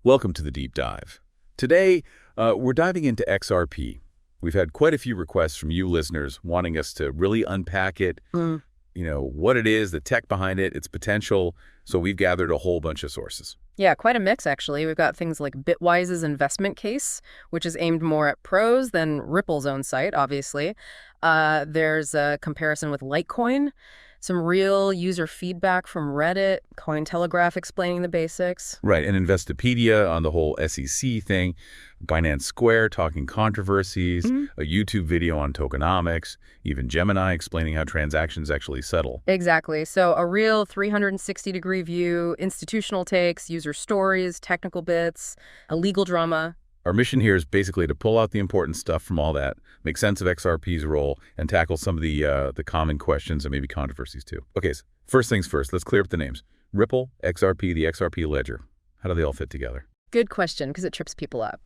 Welcome to the Deep Dive. Today, we're diving into XRP. We've had quite a few requests from you listeners wanting us to really unpack it, what it is, the tech behind it, its potential. So we've gathered a whole bunch of sources. Yeah, quite a mix, actually. We've got things like Bitwise's investment case, which is aimed more at pros than Ripple's own site, obviously. There's a comparison with Litecoin, some real user feedback from Reddit, Cointelegraph explaining the basics. Right, and Investopedia on the whole SEC thing, Binance Square talking controversies, a YouTube video on tokenomics, even Gemini explaining how transactions actually settle. Exactly. So a real 360-degree view, institutional takes, user stories, technical bits, a legal drama. Our mission here is basically to pull out the important stuff from all that, make sense of XRP's role, and tackle some of the common questions and maybe controversies too. Okay, so first things first, let's clear up the names. Ripple, XRP, the XRP Ledger. How do they all fit together? Good question, because it trips people up.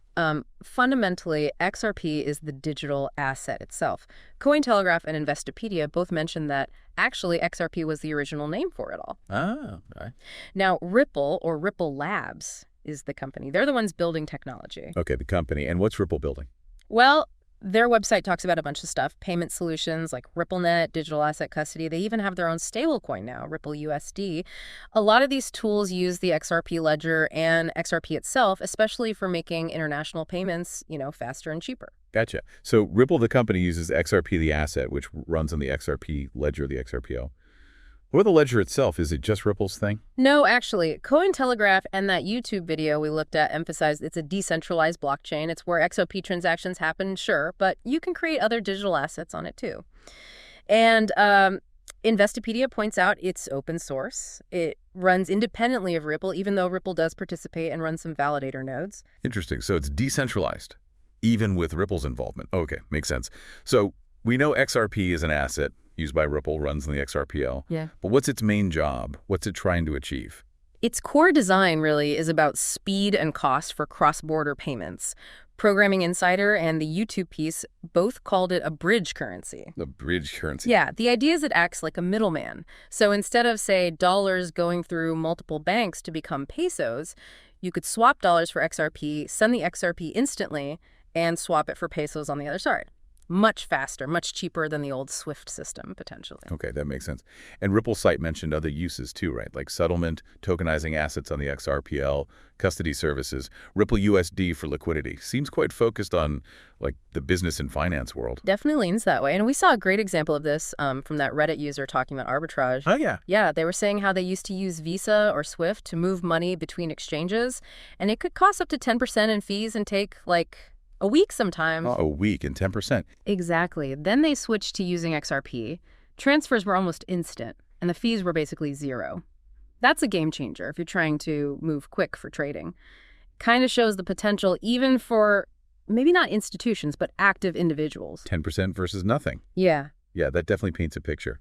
Fundamentally, XRP is the digital asset itself. Cointelegraph and Investopedia both mention that actually XRP was the original name for it all. Ah, right. Now, Ripple, or Ripple Labs, is the company. They're the ones building technology. Okay, the company. And what's Ripple building? Well, their website talks about a bunch of stuff. Payment solutions like RippleNet, digital asset custody. They even have their own stablecoin now, Ripple USD. A lot of these tools use the XRP Ledger and XRP itself, especially for making international payments, faster and cheaper. Gotcha. So Ripple, the company, uses XRP, the asset, which runs on the XRP Ledger, the XRPL. Or the ledger itself, is it just Ripple's thing? No, actually. Cointelegraph and that YouTube video we looked at emphasized it's a decentralized blockchain. It's where XRP transactions happen, sure, but you can create other digital assets on it too. And Investopedia points out it's open source. It runs independently of Ripple, even though Ripple does participate and run some validator nodes. Interesting. So it's decentralized, even with Ripple's involvement. Okay, makes sense. So we know XRP is an asset used by Ripple, runs on the XRPL. Yeah. But what's its main job? What's it trying to achieve? Its core design really is about speed and cost for cross-border payments. Programming Insider and the YouTube piece both called it a bridge currency. The bridge currency. Yeah, the idea is it acts like a middleman. So instead of, say, dollars going through multiple banks to become pesos, you could swap dollars for XRP, send the XRP instantly, and swap it for pesos on the other side. Much faster, much cheaper than the old SWIFT system, potentially. Okay, that makes sense. And Ripple's site mentioned other uses too, right? Like settlement, tokenizing assets on the XRPL, custody services, Ripple USD for liquidity. Seems quite focused on like the business and finance world. Definitely leans that way. And we saw a great example of this from that Reddit user talking about arbitrage. Oh, yeah. Yeah, they were saying how they used to use Visa or SWIFT to move money between exchanges, and it could cost up to 10% in fees and take like a week sometimes. Oh, a week and 10%. Exactly. Then they switched to using XRP. Transfers were almost instant, and the fees were basically zero. That's a game changer if you're trying to move quick for trading. Kind of shows the potential even for maybe not institutions, but active individuals. 10% versus nothing. Yeah. Yeah, that definitely paints a picture.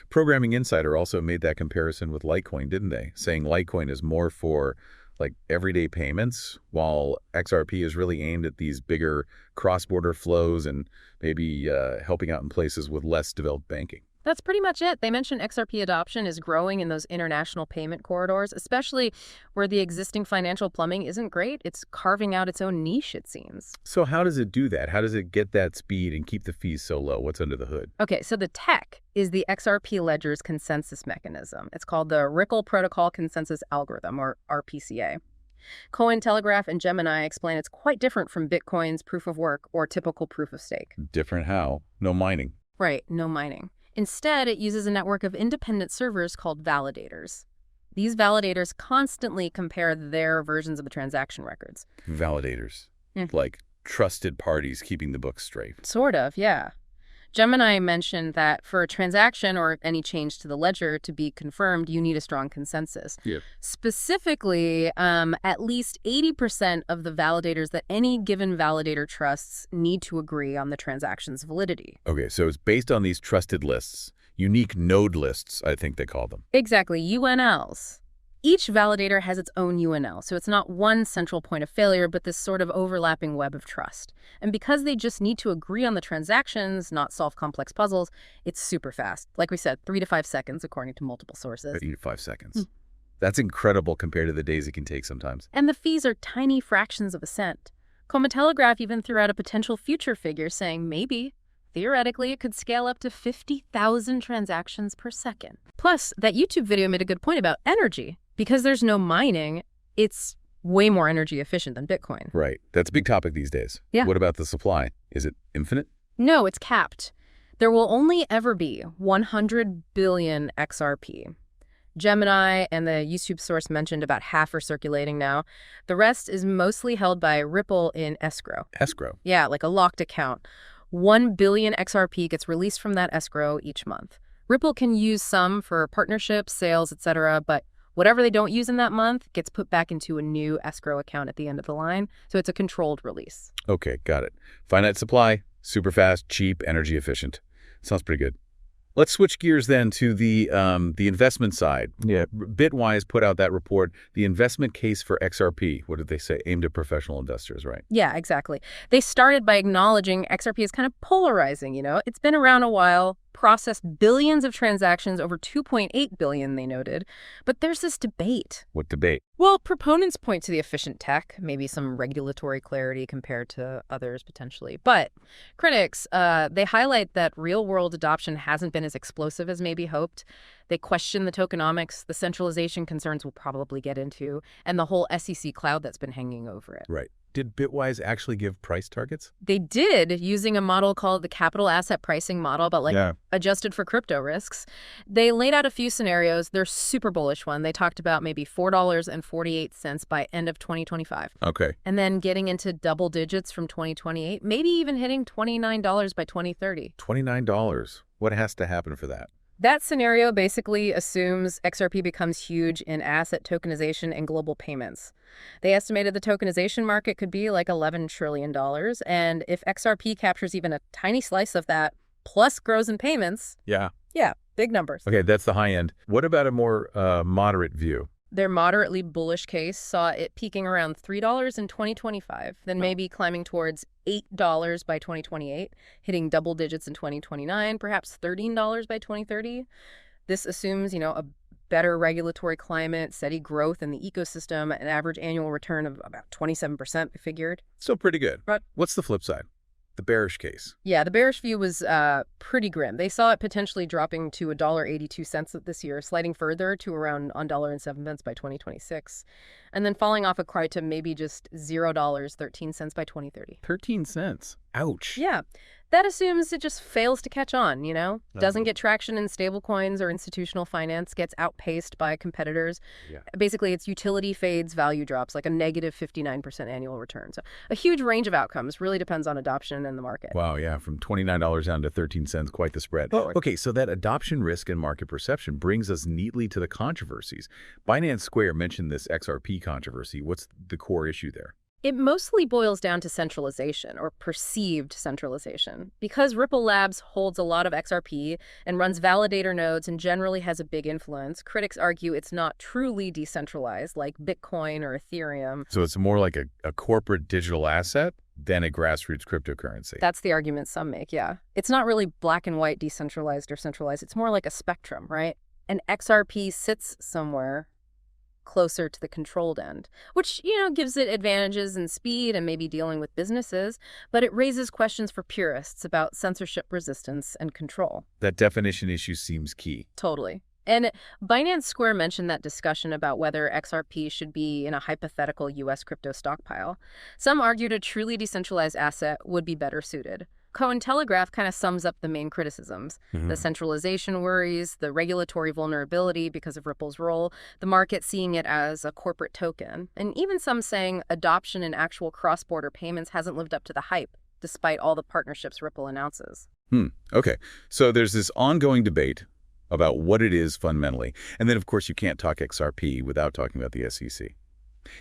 Programming Insider also made that comparison with Litecoin, didn't they? Saying Litecoin is more for like everyday payments, while XRP is really aimed at these bigger cross-border flows and maybe helping out in places with less developed banking. That's pretty much it. They mentioned XRP adoption is growing in those international payment corridors, especially where the existing financial plumbing isn't great. It's carving out its own niche, it seems. So how does it do that? How does it get that speed and keep the fees so low? What's under the hood? Okay, so the tech is the XRP Ledger's consensus mechanism. It's called the Ripple Protocol Consensus Algorithm, or RPCA. Cointelegraph and Gemini explain it's quite different from Bitcoin's proof of work or typical proof of stake. Different how? No mining. Right, no mining. Instead, it uses a network of independent servers called validators. These validators constantly compare their versions of the transaction records. Validators. Like trusted parties keeping the books straight. Sort of, yeah. Gemini mentioned that for a transaction or any change to the ledger to be confirmed, you need a strong consensus. Yeah. Specifically, at least 80% of the validators that any given validator trusts need to agree on the transaction's validity. Okay, so it's based on these trusted lists, unique node lists, I think they call them. Exactly, UNLs. Each validator has its own UNL, so it's not one central point of failure, but this sort of overlapping web of trust. And because they just need to agree on the transactions, not solve complex puzzles, it's super fast. Like we said, 3 to 5 seconds, according to multiple sources. 3 to 5 seconds. That's incredible compared to the days it can take sometimes. And the fees are tiny fractions of a cent. Cointelegraph even threw out a potential future figure saying maybe, theoretically, it could scale up to 50,000 transactions per second. Plus, that YouTube video made a good point about energy. Because there's no mining, it's way more energy efficient than Bitcoin. Right. That's a big topic these days. Yeah. What about the supply? Is it infinite? No, it's capped. There will only ever be 100 billion XRP. Gemini and the YouTube source mentioned about half are circulating now. The rest is mostly held by Ripple in escrow. Escrow? Yeah, like a locked account. 1 billion XRP gets released from that escrow each month. Ripple can use some for partnerships, sales, etc., but whatever they don't use in that month gets put back into a new escrow account at the end of the line, so it's a controlled release. Okay, got it. Finite supply, super fast, cheap, energy efficient. Sounds pretty good. Let's switch gears then to the investment side. Yeah, Bitwise put out that report, the investment case for XRP. What did they say? Aimed at professional investors, right? Yeah, exactly. They started by acknowledging XRP is kind of polarizing, you know? It's been around a while, processed billions of transactions, over 2.8 billion, they noted. But there's this debate. What debate? Well, proponents point to the efficient tech, maybe some regulatory clarity compared to others potentially. But critics, they highlight that real-world adoption hasn't been as explosive as maybe hoped. They question the tokenomics, the centralization concerns we'll probably get into, and the whole SEC cloud that's been hanging over it. Right. Did Bitwise actually give price targets? They did, using a model called the capital asset pricing model, but adjusted for crypto risks. They laid out a few scenarios. Their super bullish one, they talked about maybe $4.48 by end of 2025. Okay. And then getting into double digits from 2028, maybe even hitting $29 by 2030. $29. What has to happen for that? That scenario basically assumes XRP becomes huge in asset tokenization and global payments. They estimated the tokenization market could be like $11 trillion. And if XRP captures even a tiny slice of that, plus grows in payments. Yeah, big numbers. Okay, that's the high end. What about a more moderate view? Their moderately bullish case saw it peaking around $3 in 2025, then maybe climbing towards $8 by 2028, hitting double digits in 2029, perhaps $13 by 2030. This assumes, a better regulatory climate, steady growth in the ecosystem, an average annual return of about 27%, they figured. Still pretty good. But what's the flip side? The bearish case. Yeah, the bearish view was pretty grim. They saw it potentially dropping to $1.82 this year, sliding further to around $1.07 by 2026, and then falling off a cry to maybe just $0.13 by 2030. 13 cents. Ouch. Yeah. That assumes it just fails to catch on, Doesn't get traction in stablecoins or institutional finance, gets outpaced by competitors. Yeah. Basically, its utility fades, value drops, like a negative 59% annual return. So a huge range of outcomes, really depends on adoption and the market. Wow, yeah, from $29 down to 13 cents, quite the spread. Okay, so that adoption risk and market perception brings us neatly to the controversies. Binance Square mentioned this XRP controversy. What's the core issue there? It mostly boils down to centralization, or perceived centralization. Because Ripple Labs holds a lot of XRP and runs validator nodes and generally has a big influence, critics argue it's not truly decentralized like Bitcoin or Ethereum. So it's more like a corporate digital asset than a grassroots cryptocurrency. That's the argument some make, yeah. It's not really black and white decentralized or centralized. It's more like a spectrum, right? And XRP sits somewhere closer to the controlled end, which, gives it advantages in speed and maybe dealing with businesses, but it raises questions for purists about censorship resistance and control. That definition issue seems key. Totally. And Binance Square mentioned that discussion about whether XRP should be in a hypothetical U.S. crypto stockpile. Some argued a truly decentralized asset would be better suited. Cointelegraph kind of sums up the main criticisms. The centralization worries, the regulatory vulnerability because of Ripple's role, the market seeing it as a corporate token, and even some saying adoption in actual cross-border payments hasn't lived up to the hype, despite all the partnerships Ripple announces. Okay, so there's this ongoing debate about what it is fundamentally. And then, of course, you can't talk XRP without talking about the SEC.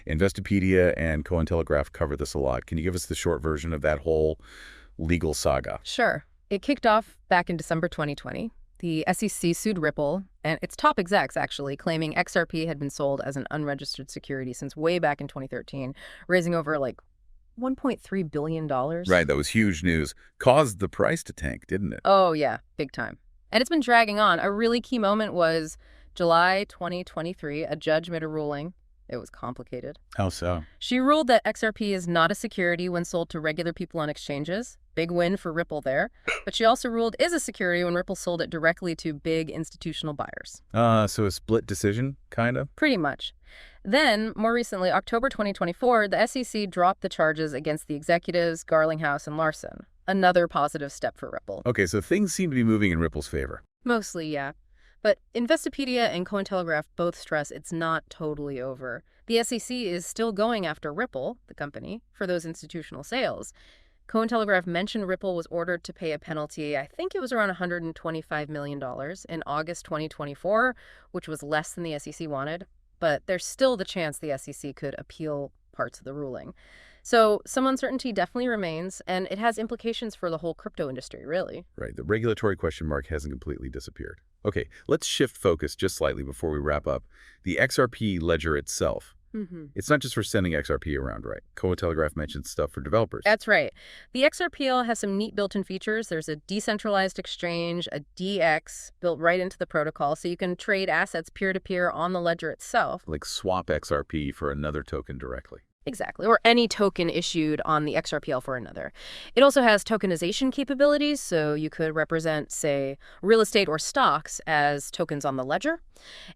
Investopedia and Cointelegraph cover this a lot. Can you give us the short version of that whole legal saga? Sure. It kicked off back in December 2020. The SEC sued Ripple and its top execs, actually, claiming XRP had been sold as an unregistered security since way back in 2013, raising over $1.3 billion. Right, that was huge news. Caused the price to tank, didn't it? Oh, yeah, big time. And it's been dragging on. A really key moment was July 2023, a judge made a ruling. It was complicated. How so? She ruled that XRP is not a security when sold to regular people on exchanges. Big win for Ripple there. But she also ruled is a security when Ripple sold it directly to big institutional buyers. So a split decision, kind of? Pretty much. Then, more recently, October 2024, the SEC dropped the charges against the executives, Garlinghouse and Larson. Another positive step for Ripple. Okay, so things seem to be moving in Ripple's favor. Mostly, yeah. But Investopedia and Cointelegraph both stress it's not totally over. The SEC is still going after Ripple, the company, for those institutional sales. Cointelegraph mentioned Ripple was ordered to pay a penalty, I think it was around $125 million in August 2024, which was less than the SEC wanted. But there's still the chance the SEC could appeal parts of the ruling. So some uncertainty definitely remains, and it has implications for the whole crypto industry, really. Right, the regulatory question mark hasn't completely disappeared. Okay, let's shift focus just slightly before we wrap up. The XRP Ledger itself. It's not just for sending XRP around, right? Cointelegraph mentioned stuff for developers. That's right. The XRPL has some neat built-in features. There's a decentralized exchange, a DX, built right into the protocol, so you can trade assets peer-to-peer on the ledger itself. Like swap XRP for another token directly. Exactly, or any token issued on the XRPL for another. It also has tokenization capabilities, so you could represent, say, real estate or stocks as tokens on the ledger.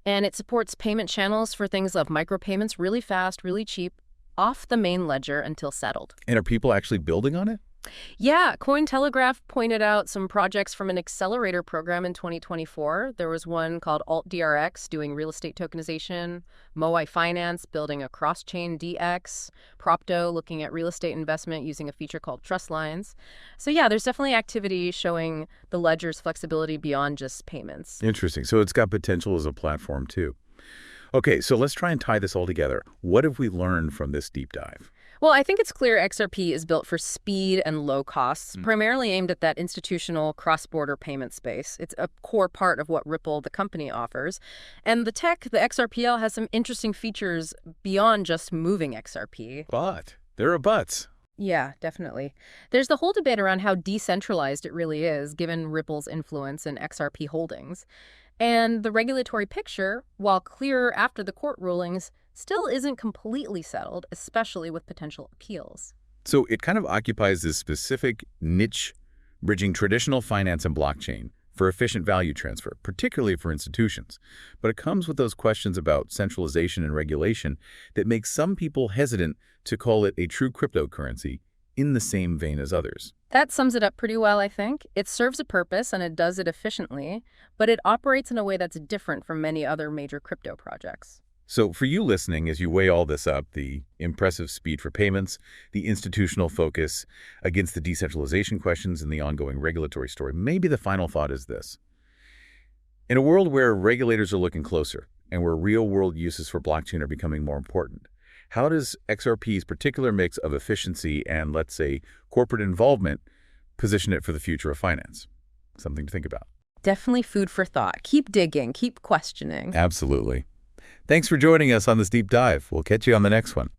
And it supports payment channels for things like micropayments really fast, really cheap, off the main ledger until settled. And are people actually building on it? Yeah, Cointelegraph pointed out some projects from an accelerator program in 2024. There was one called AltDRX doing real estate tokenization, Moai Finance building a cross-chain DX, Propto looking at real estate investment using a feature called Trust Lines. So yeah, there's definitely activity showing the ledger's flexibility beyond just payments. Interesting. So it's got potential as a platform too. Okay, so let's try and tie this all together. What have we learned from this deep dive? Well, I think it's clear XRP is built for speed and low costs, primarily aimed at that institutional cross-border payment space. It's a core part of what Ripple, the company, offers. And the tech, the XRPL, has some interesting features beyond just moving XRP. But there are buts. Yeah, definitely. There's the whole debate around how decentralized it really is, given Ripple's influence in XRP holdings. And the regulatory picture, while clearer after the court rulings, still isn't completely settled, especially with potential appeals. So it kind of occupies this specific niche, bridging traditional finance and blockchain for efficient value transfer, particularly for institutions. But it comes with those questions about centralization and regulation that make some people hesitant to call it a true cryptocurrency in the same vein as others. That sums it up pretty well, I think. It serves a purpose and it does it efficiently, but it operates in a way that's different from many other major crypto projects. So for you listening, as you weigh all this up, the impressive speed for payments, the institutional focus against the decentralization questions, and the ongoing regulatory story, maybe the final thought is this. In a world where regulators are looking closer and where real-world uses for blockchain are becoming more important, how does XRP's particular mix of efficiency and, let's say, corporate involvement position it for the future of finance? Something to think about. Definitely food for thought. Keep digging, keep questioning. Absolutely. Thanks for joining us on this deep dive. We'll catch you on the next one.